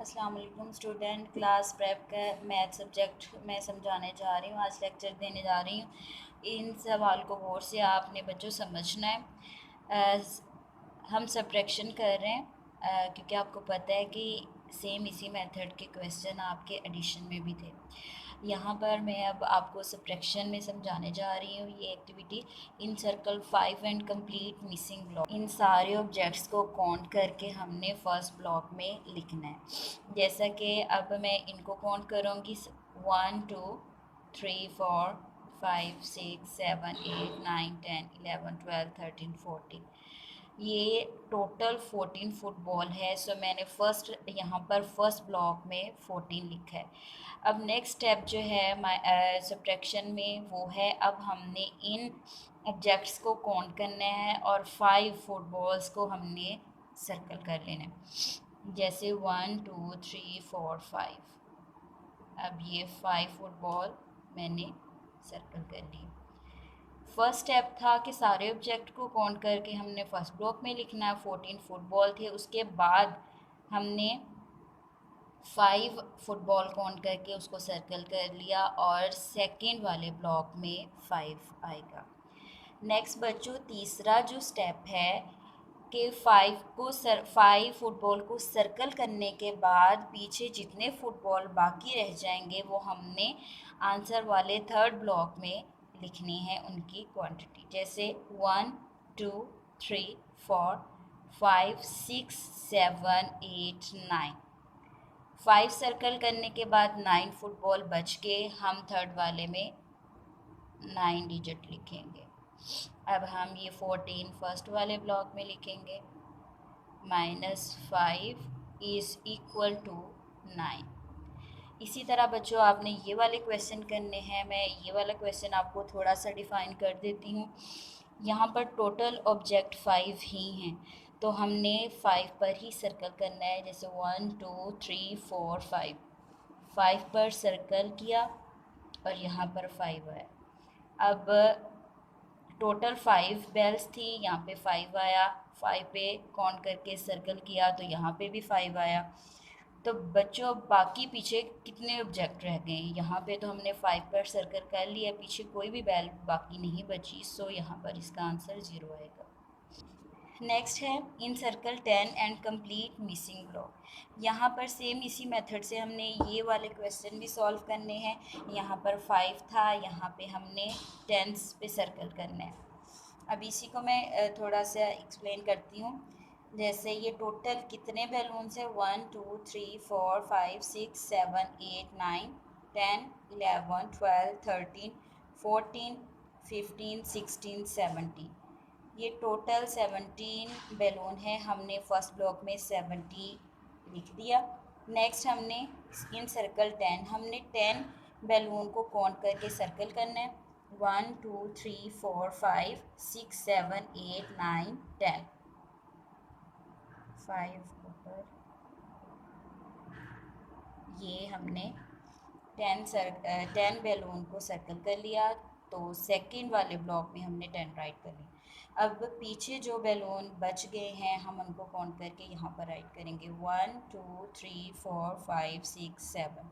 अस्सलाम वालेकुम student. Class prep का मैथ सब्जेक्ट मैं समझाने जा रही हूँ, आज लेक्चर देने जा रही हूँ। इन सवाल को गौर से आपने बच्चों समझना है। हम सब्ट्रैक्शन कर रहे हैं क्योंकि आपको पता है कि सेम इसी मेथड के क्वेश्चन आपके एडिशन में भी थे। यहाँ पर मैं अब आपको सब्ट्रैक्शन में समझाने जा रही हूँ ये activity. In circle 5 and complete missing block. इन सारे ऑब्जेक्ट्स को काउंट करके हमने फर्स्ट ब्लॉक में लिखना है। जैसा कि अब मैं इनको काउंट करूँगी 1 2 3 4 5 6 7 8 9 10 11 12 13 14। ये टोटल 14 फुटबॉल है। सो मैंने यहाँ पर फर्स्ट ब्लॉक में 14 लिखा है। अब नेक्स्ट स्टेप जो है सब्ट्रैक्शन में वो है, अब हमने इन ऑब्जेक्ट्स को काउंट करना है और 5 फुटबॉल्स को हमने सर्कल कर लेना है। जैसे 1 2 3 4 5। अब ये 5 फुटबॉल मैंने सर्कल कर ली। फर्स्ट स्टेप था कि सारे ऑब्जेक्ट को काउंट करके हमने फर्स्ट ब्लॉक में लिखना है। 14 फुटबॉल थे। उसके बाद हमने 5 फुटबॉल काउंट करके उसको सर्कल कर लिया और सेकंड वाले ब्लॉक में 5 आएगा। नेक्स्ट बच्चों, तीसरा जो स्टेप है कि 5 फुटबॉल को सर्कल करने के बाद पीछे जितने फुटबॉल बाकी रह जाएंगे वो हमने आंसर वाले थर्ड ब्लॉक में लिखनी है उनकी क्वांटिटी। जैसे 1 2 3 4 5 6 7 8 9। 5 सर्कल करने के बाद 9 फुटबॉल बच के हम थर्ड वाले में 9 डिजिट लिखेंगे। अब हम ये 14 फर्स्ट वाले ब्लॉक में लिखेंगे। -5 इज़ इक्वल टू 9। इसी तरह बच्चों आपने ये वाले क्वेश्चन करने हैं। मैं ये वाला क्वेश्चन आपको थोड़ा सा डिफ़ाइन कर देती हूँ। यहाँ पर टोटल ऑब्जेक्ट 5 ही हैं, तो हमने 5 पर ही सर्कल करना है। जैसे 1 2 3 4 5 पर सर्कल किया और यहाँ पर 5 आया। अब टोटल 5 बेल्स थी, यहाँ पे 5 आया। 5 पे काउंट करके सर्कल किया तो यहाँ पे भी 5 आया। तो बच्चों बाकी पीछे कितने ऑब्जेक्ट रह गए? यहाँ पे तो हमने 5 पर सर्कल कर लिया, पीछे कोई भी बेल बाकी नहीं बची। सो यहाँ पर इसका आंसर 0 आएगा। नेक्स्ट है in circle 10 and complete missing block. यहाँ पर सेम इसी मेथड से हमने ये वाले क्वेश्चन भी सॉल्व करने हैं। यहाँ पर 5 था, यहाँ पे हमने 10 पे सर्कल करना है। अब इसी को मैं थोड़ा सा एक्सप्लेन करती हूँ। जैसे ये टोटल कितने बैलून्स है? 1 2 3 4 5 6 7 8 9 10 11 12 13 14 15 16 17। ये टोटल 17 बैलून है। हमने फर्स्ट ब्लॉक में 70 लिख दिया। नेक्स्ट हमने इन सर्कल 10, हमने 10 बैलून को काउंट करके सर्कल करना है। 1 2 3 4 5 6 7 8 9 10। 5 ऊपर ये हमने 10 बैलून को सर्कल कर लिया, तो सेकंड वाले ब्लॉक में हमने 10 राइट कर लिया। अब पीछे जो बैलून बच गए हैं हम उनको काउंट करके यहाँ पर राइट करेंगे। 1 2 3 4 5 6 7।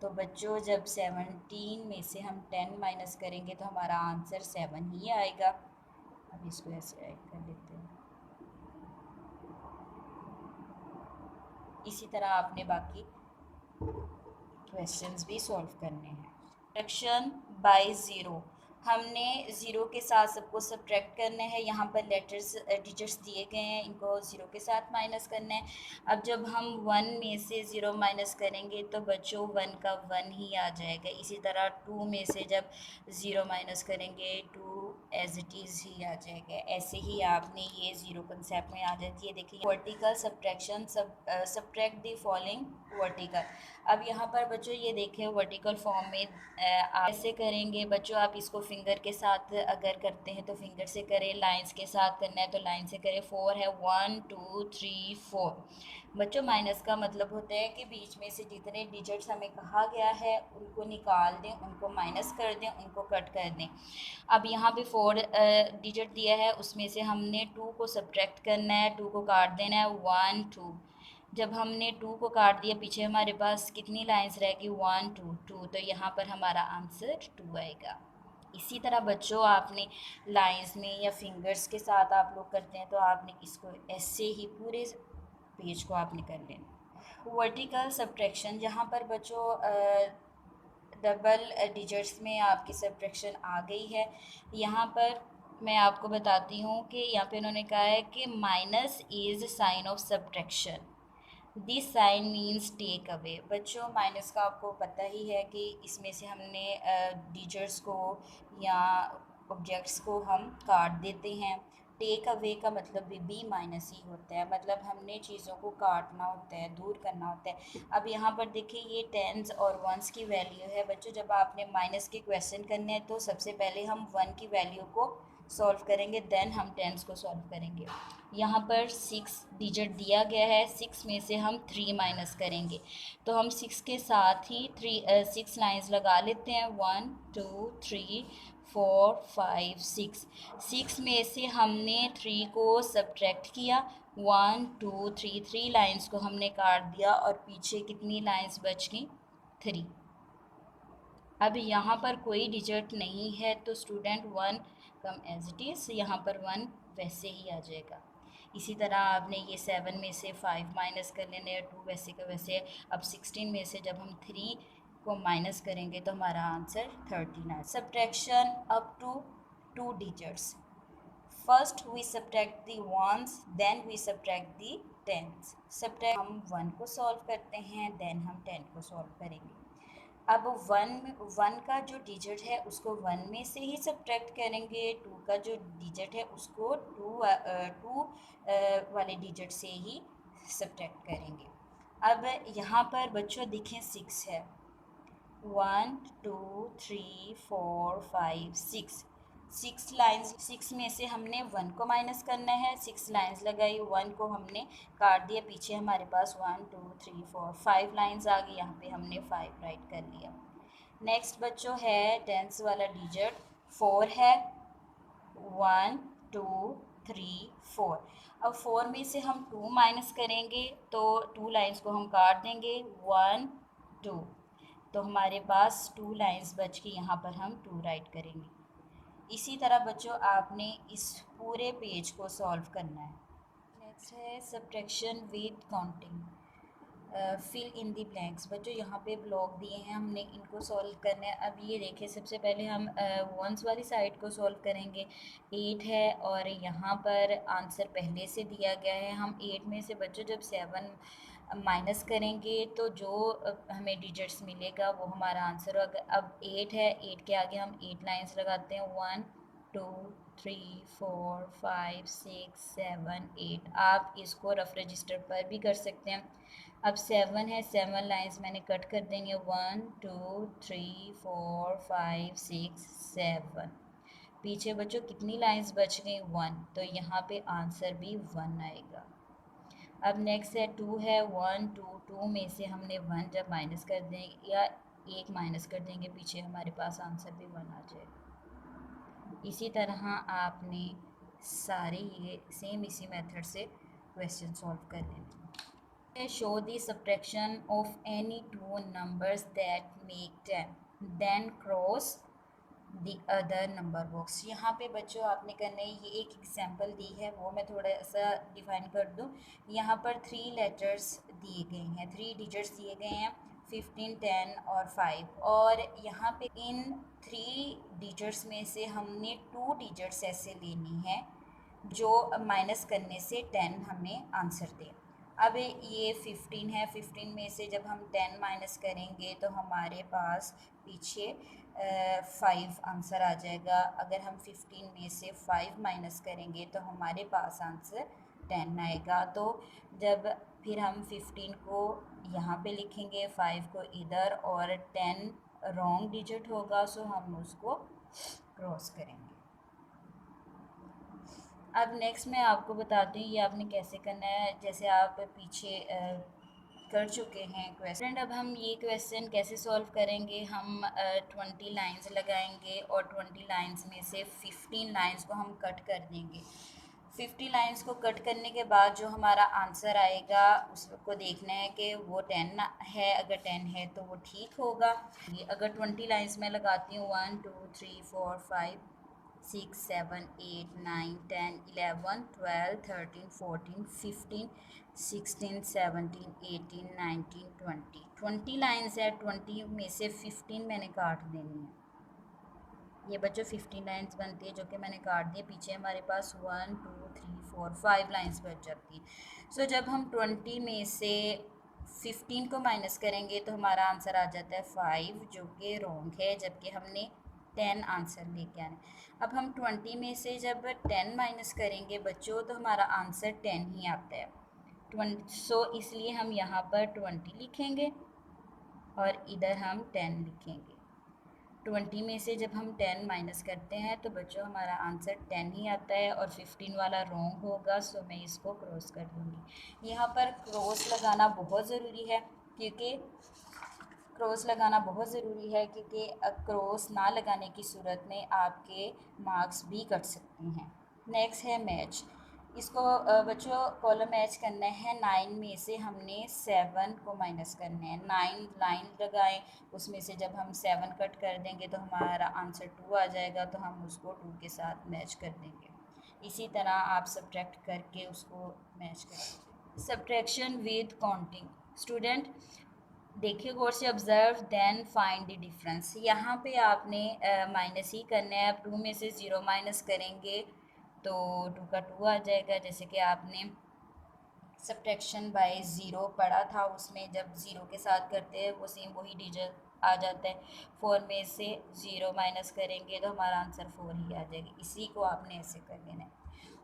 तो बच्चों जब 17 में से हम 10 माइनस करेंगे तो हमारा आंसर 7 ही आएगा। अब इसको ऐसे राइट कर लेते हैं। इसी तरह आपने बाकी क्वेश्चंस भी सॉल्व करने हैं। सब्ट्रैक्शन बाय ज़ीरो, हमने ज़ीरो के साथ सबको सब्ट्रैक्ट करना है। यहाँ पर लेटर्स डिजिट्स दिए गए हैं, इनको ज़ीरो के साथ माइनस करना है। अब जब हम 1 में से 0 माइनस करेंगे तो बच्चों 1 का 1 ही आ जाएगा। इसी तरह 2 में से जब 0 माइनस करेंगे 2 एज इट इज़ ही आ जाएगा। ऐसे ही आपने ये ज़ीरो कंसेप्ट में आ जाती है। देखिए vertical subtraction, subtract the following vertical. अब यहाँ पर बच्चों ये देखें वर्टिकल फॉर्म में आप ऐसे करेंगे। बच्चों आप इसको फिंगर के साथ अगर करते हैं तो फिंगर से करें, लाइंस के साथ करना है तो लाइन से करें। 4 है, 1 2 3 4। बच्चों माइनस का मतलब होता है कि बीच में से जितने डिजिट्स हमें कहा गया है उनको निकाल दें, उनको माइनस कर दें, उनको कट कर दें। अब यहाँ पे 4 डिजिट दिया है, उसमें से हमने 2 को सब्ट्रैक्ट करना है, 2 को काट देना है। 1 2 जब हमने 2 को काट दिया, पीछे हमारे पास कितनी लाइंस रहेगी, 1 2 2, तो यहाँ पर हमारा आंसर 2 आएगा। इसी तरह बच्चों आपने लाइंस में या फिंगर्स के साथ आप लोग करते हैं, तो आपने इसको ऐसे ही पूरे पेज को आपने कर लेना। वर्टिकल सब्ट्रैक्शन, जहाँ पर बच्चों डबल डिजिट्स में आपकी सब्ट्रैक्शन आ गई है। यहाँ पर मैं आपको बताती हूँ कि यहाँ पे उन्होंने कहा है कि minus is sign of subtraction, this sign means take away. बच्चों माइनस का आपको पता ही है कि इसमें से हमने डिजिट्स को या ऑब्जेक्ट्स को हम काट देते हैं। टेक अवे का मतलब भी बी माइनस ही होता है, मतलब हमने चीज़ों को काटना होता है, दूर करना होता है। अब यहाँ पर देखिए ये टेंस और वंस की वैल्यू है। बच्चों जब आपने माइनस के क्वेश्चन करने हैं तो सबसे पहले हम वन की वैल्यू को सॉल्व करेंगे, देन हम टेंस को सॉल्व करेंगे। यहाँ पर 6 डिजिट दिया गया है, 6 में से हम 3 माइनस करेंगे, तो हम 6 के साथ ही 6 लाइंस लगा लेते हैं। 1 2 3 4 5 6। 6 में से हमने 3 को सब्ट्रैक्ट किया, 1 2 3, 3 लाइंस को हमने काट दिया और पीछे कितनी लाइंस बच गई, 3। अब यहाँ पर कोई डिजिट नहीं है तो student 1 come as it is, यहाँ पर 1 वैसे ही आ जाएगा। इसी तरह आपने ये 7 में से 5 माइनस कर लेने हैं, 2 वैसे का वैसे। अब 16 में से जब हम 3 को माइनस करेंगे तो हमारा आंसर 13 है। Subtraction up to 2 digits, first we subtract the ones, then we subtract the tens. Subtract हम 1 को सॉल्व करते हैं, देन हम 10 को सॉल्व करेंगे। अब वन का जो डिजिट है उसको 1 में से ही सब्ट्रैक्ट करेंगे, 2 का जो डिजिट है उसको 2 वाले डिजिट से ही सब्ट्रैक्ट करेंगे। अब यहाँ पर बच्चों देखें 6 है, 1 2 3 4 5 6, 6 लाइंस। 6 में से हमने 1 को माइनस करना है, 6 लाइंस लगाई, 1 को हमने काट दिया, पीछे हमारे पास 1 2 3 4 5 लाइंस आ गई, यहाँ पे हमने 5 राइट कर लिया। नेक्स्ट बच्चों है टेंस वाला डिजिट 4 है, 1 2 3 4। अब 4 में से हम 2 माइनस करेंगे तो 2 लाइंस को हम काट देंगे, 1 2, तो हमारे पास 2 लाइंस बच के यहाँ पर हम 2 राइट करेंगे। इसी तरह बच्चों आपने इस पूरे पेज को सॉल्व करना है। नेक्स्ट है subtraction with counting, fill in the blanks. बच्चों यहाँ पे ब्लॉक दिए हैं, हमने इनको सॉल्व करना है। अब ये देखिए सबसे पहले हम वंस वाली साइड को सॉल्व करेंगे। 8 है और यहाँ पर आंसर पहले से दिया गया है। हम 8 में से बच्चों जब 7 माइनस करेंगे तो जो हमें डिजिट्स मिलेगा वो हमारा आंसर होगा। अब 8 है, 8 के आगे हम 8 लाइंस लगाते हैं, 1 2 3 4 5 6 7 8। आप इसको रफ रजिस्टर पर भी कर सकते हैं। अब 7 है, 7 लाइंस मैंने कट कर देंगे, 1 2 3 4 5 6 7। पीछे बच्चों कितनी लाइंस बच गई, 1, तो यहाँ पे आंसर भी 1 आएगा। अब नेक्स्ट है 2 है, 1 2 2 में से हमने 1 जब माइनस कर देंगे या 1 माइनस कर देंगे, पीछे हमारे पास आंसर भी 1 आ जाएगा। इसी तरह आपने सारे ये सेम इसी मेथड से क्वेश्चन सॉल्व कर लेने। Show the subtraction of any two numbers that make 10, then cross the other number box। यहाँ पे बच्चों आपने करना है, ये एक एग्जांपल दी है वो मैं थोड़ा सा डिफाइन कर दूँ। यहाँ पर 3 लेटर्स दिए गए हैं, 3 डिजिट्स दिए गए हैं, 15 10 और 5। और यहाँ पे इन 3 डिजिट्स में से हमने 2 डिजिट्स ऐसे लेनी है जो माइनस करने से 10 हमें आंसर दे। अब ये 15 है, 15 में से जब हम 10 माइनस करेंगे तो हमारे पास पीछे 5 आंसर आ जाएगा। अगर हम 15 में से 5 माइनस करेंगे तो हमारे पास आंसर 10 आएगा। तो जब फिर हम 15 को यहाँ पे लिखेंगे, 5 को इधर, और 10 रॉन्ग डिजिट होगा सो हम उसको क्रॉस करेंगे। अब नेक्स्ट मैं आपको बताती हूँ ये आपने कैसे करना है, जैसे आप पीछे कर चुके हैं क्वेश्चन। अब हम ये क्वेश्चन कैसे सॉल्व करेंगे, हम 20 लाइंस लगाएंगे और 20 लाइंस में से 15 लाइंस को हम कट कर देंगे। 50 लाइंस को कट करने के बाद जो हमारा आंसर आएगा उसको देखना है कि वो 10 है, अगर 10 है तो वो ठीक होगा। अगर 20 लाइंस में लगाती हूँ 1 2 3 4 5 6 7 8 9 10 11 12 13 14 15 16 17 18 19 20 20 लाइंस है, 20 में से 15 मैंने काट देनी है। ये बच्चों 15 लाइंस बनती है जो कि मैंने काट दी। पीछे हमारे पास 1 2 3 4 5 लाइंस बच जाती है। सो जब हम 20 में से 15 को माइनस करेंगे तो हमारा आंसर आ जाता है 5, जो कि रॉन्ग है, जबकि हमने 10 आंसर लेके आना है। अब हम 20 में से जब 10 माइनस करेंगे बच्चों तो हमारा आंसर 10 ही आता है। 20 सो इसलिए हम यहाँ पर 20 लिखेंगे और इधर हम 10 लिखेंगे। 20 में से जब हम 10 माइनस करते हैं तो बच्चों हमारा आंसर 10 ही आता है और 15 वाला रॉन्ग होगा। सो मैं इसको क्रॉस कर दूँगी। यहाँ पर क्रॉस लगाना बहुत ज़रूरी है क्योंकि क्रॉस ना लगाने की सूरत में आपके मार्क्स भी कट सकते हैं। नेक्स्ट है मैच। इसको बच्चों कॉलम मैच करना है। 9 में से हमने 7 को माइनस करना है। 9 लाइन लगाएं, उसमें से जब हम 7 कट कर देंगे तो हमारा आंसर 2 आ जाएगा, तो हम उसको 2 के साथ मैच कर देंगे। इसी तरह आप सब्ट्रैक्ट करके उसको मैच करेंगे। Subtraction with counting. स्टूडेंट देखिए गौर से, observe then find the difference. यहाँ पे आपने माइनस ही करना है। अब 2 में से 0 माइनस करेंगे तो 2 का 2 आ जाएगा। जैसे कि आपने सब्ट्रैक्शन बाय ज़ीरो पढ़ा था, उसमें जब ज़ीरो के साथ करते हैं वो सेम वही डिजिट आ जाता है। 4 में से 0 माइनस करेंगे तो हमारा आंसर 4 ही आ जाएगा। इसी को आपने ऐसे कर लेना है।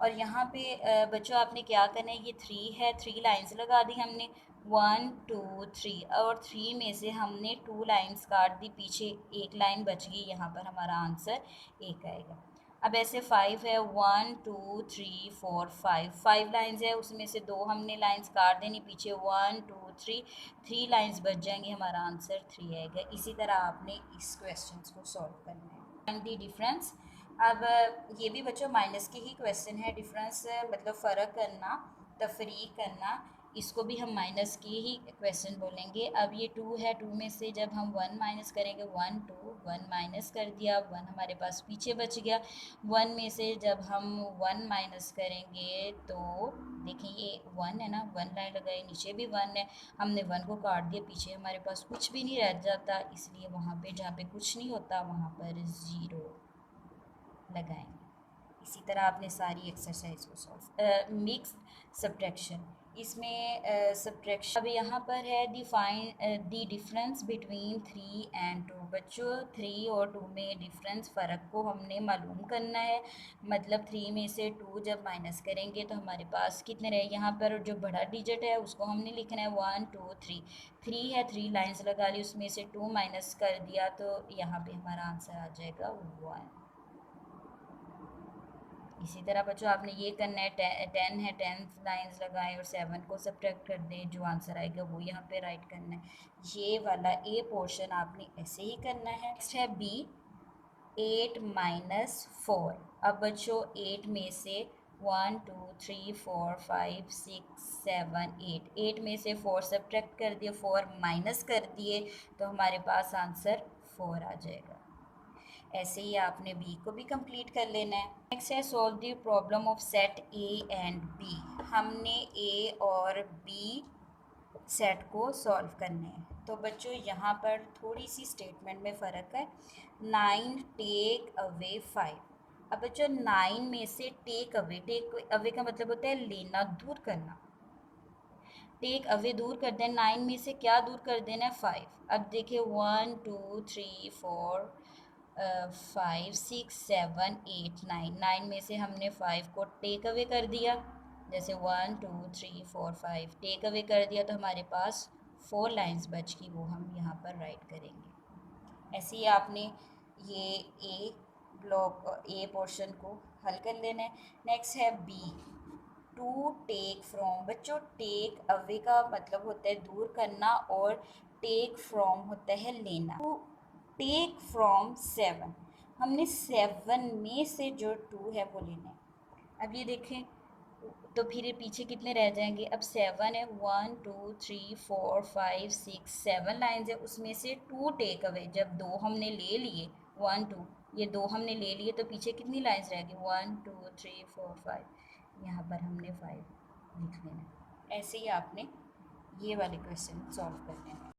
और यहाँ पे बच्चों आपने क्या करना है, ये 3 है, 3 लाइंस लगा दी हमने 1 2 3, और 3 में से हमने 2 लाइंस काट दी, पीछे एक लाइन बच गई, यहाँ पर हमारा आंसर 1 आएगा। अब ऐसे 5 है, 1 2 3 4 5 लाइंस है, उसमें से 2 हमने लाइंस काट देनी, पीछे 1 2 3 लाइंस बच जाएंगी, हमारा आंसर 3 आएगा। इसी तरह आपने इस क्वेश्चन को सॉल्व करना है। Find the difference. अब ये भी बच्चों माइनस के ही क्वेश्चन है। डिफरेंस मतलब फ़र्क करना, तफरीक करना, इसको भी हम माइनस की ही क्वेश्चन बोलेंगे। अब ये 2 है, 2 में से जब हम 1 माइनस करेंगे 1 2 1 माइनस कर दिया, 1 हमारे पास पीछे बच गया। 1 में से जब हम 1 माइनस करेंगे तो देखिए ये 1 है ना, 1 लाइन लगाई, नीचे भी 1 है, हमने 1 को काट दिया, पीछे हमारे पास कुछ भी नहीं रह जाता, इसलिए वहाँ पे जहाँ पे कुछ नहीं होता वहाँ पर 0 लगाएंगे। इसी तरह आपने सारी एक्सरसाइज को सॉल्व। मिक्स सब्ट्रैक्शन, इसमें सब्ट्रैक्शन अब यहाँ पर है define the difference between 3 and 2। बच्चों 3 और 2 में डिफरेंस, फ़र्क को हमने मालूम करना है। मतलब 3 में से 2 जब माइनस करेंगे तो हमारे पास कितने रहे, यहाँ पर जो बड़ा डिजिट है उसको हमने लिखना है 1 2 3। 3 है, 3 लाइन्स लगा ली, उसमें से 2 माइनस कर दिया तो यहाँ पे हमारा आंसर आ जाएगा 1। इसी तरह बच्चों आपने ये करना है, 10 है, 10 लाइंस लगाएं और 7 को सब्ट्रैक्ट कर दें, जो आंसर आएगा वो यहाँ पे राइट करना है। ये वाला ए पोर्शन आपने ऐसे ही करना है। नेक्स्ट है बी, 8 माइनस 4। अब बच्चों 8 में से 1 2 3 4 5 6 7 8 में से 4 सब्ट्रैक्ट कर दिए, 4 माइनस कर दिए तो हमारे पास आंसर 4 आ जाएगा। ऐसे ही आपने बी को भी कंप्लीट कर लेना है। नेक्स्ट है solve the problem of set A and B. हमने ए और बी सेट को सॉल्व करना है। तो बच्चों यहाँ पर थोड़ी सी स्टेटमेंट में फ़र्क है। 9 टेक अवे 5। अब बच्चों 9 में से टेक अवे का मतलब होता है लेना, दूर करना। टेक अवे दूर कर दें, 9 में से क्या दूर कर देना है, 5। अब देखिए 1 2 3 4 5 6 7 8 9 में से हमने 5 को टेक अवे कर दिया। जैसे 1 2 3 4 5 टेक अवे कर दिया तो हमारे पास 4 लाइंस बच गई, वो हम यहाँ पर राइट करेंगे। ऐसे ही आपने ये ए ब्लॉक, ए पोर्शन को हल कर लेना है। नेक्स्ट है बी, टू टेक फ्रॉम। बच्चों टेक अवे का मतलब होता है दूर करना और टेक फ्रॉम होता है लेना। टू टेक फ्रॉम 7, हमने 7 में से जो 2 है वो लेना है। अब ये देखें तो फिर पीछे कितने रह जाएंगे? अब 7 है, 1 2 3 4 5 6 7 लाइन्स है, उसमें से 2 टेक अवे, जब 2 हमने ले लिए, 1 2, ये 2 हमने ले लिए, तो पीछे कितनी लाइन्स रहेगी? 1 2 3 4 5, यहाँ पर हमने 5 लिख लेना। ऐसे ही आपने ये वाले क्वेश्चन सॉल्व करने हैं।